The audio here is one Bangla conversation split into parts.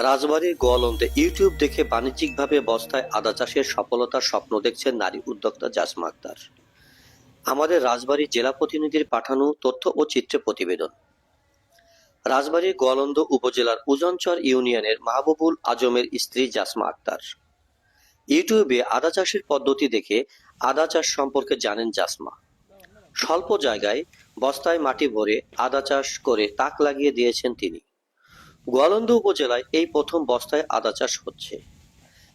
রাজবাড়ীর গোয়ালন্দে ইউটিউব দেখে বাণিজ্যিকভাবে বস্তায় আদা চাষের সফলতার স্বপ্ন দেখছেন নারী উদ্যোক্তা জাসমা আক্তার। আমাদের রাজবাড়ী জেলা প্রতিনিধির পাঠানো তথ্য ও চিত্রে প্রতিবেদন। রাজবাড়ীর গোয়ালন্দ উপজেলার উজনচর ইউনিয়নের মাহবুবুল আজমের স্ত্রী জাসমা আক্তার। ইউটিউবে আদা চাষের পদ্ধতি দেখে আদা চাষ সম্পর্কে জানেন জাসমা। স্বল্প জায়গায় বস্তায় মাটি ভরে আদা চাষ করে তাক লাগিয়ে দিয়েছেন তিনি। গোয়ালন্দ উপজেলায় এই প্রথম বস্তায় আদা চাষ হচ্ছে।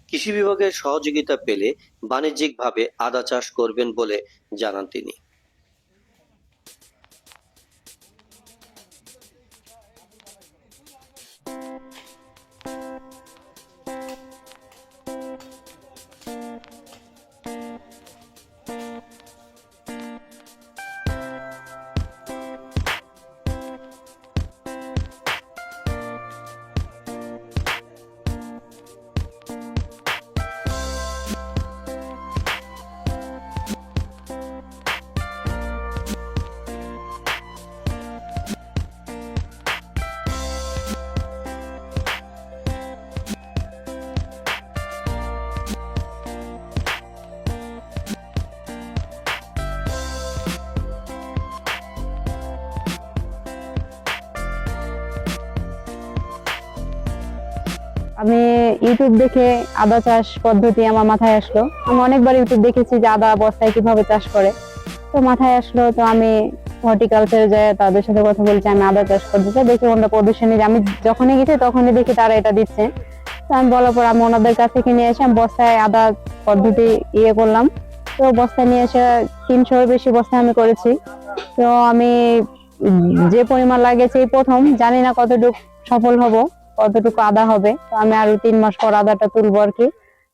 কৃষি বিভাগের সহযোগিতা পেলে বাণিজ্যিকভাবে আদা চাষ করবেন বলে জানান তিনি। আমি ইউটিউব দেখে আদা চাষ পদ্ধতি আমার মাথায় আসলো। আমি অনেকবার ইউটিউব দেখেছি যে আদা বস্তায় কিভাবে চাষ করে, তো মাথায় আসলো। তো আমি হর্টিকালচারে যাই, তাদের সাথে কথা বলছি আমি আদা চাষ পদ্ধতি দেখি ওনারা প্রদর্শনী, আমি যখনই গেছি তখনই দেখি তারা এটা দিচ্ছে। তো আমি বলার পর আমি ওনাদের কাছ থেকে নিয়ে এসে আমি বস্তায় আদা পদ্ধতি করলাম। তো বস্তায় নিয়ে এসে 300-এর বেশি বস্তায় আমি করেছি। তো আমি যে পরিমাণ লাগিয়েছি এই প্রথম, জানি না কতটুকু সফল হব, কতটুকু আদা হবে। তো আমি আরো 3 মাস পর আদাটা তুলবো আর কি।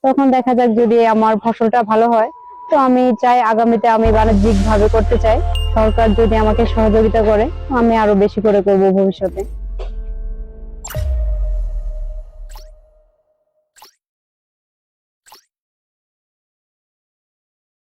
তখন দেখা যাক, যদি আমার ফসলটা ভালো হয় তো আমি চাই আগামীতে আমি বাণিজ্যিক ভাবে করতে চাই। সরকার যদি আমাকে সহযোগিতা করে আমি আরো বেশি করে করবো ভবিষ্যতে।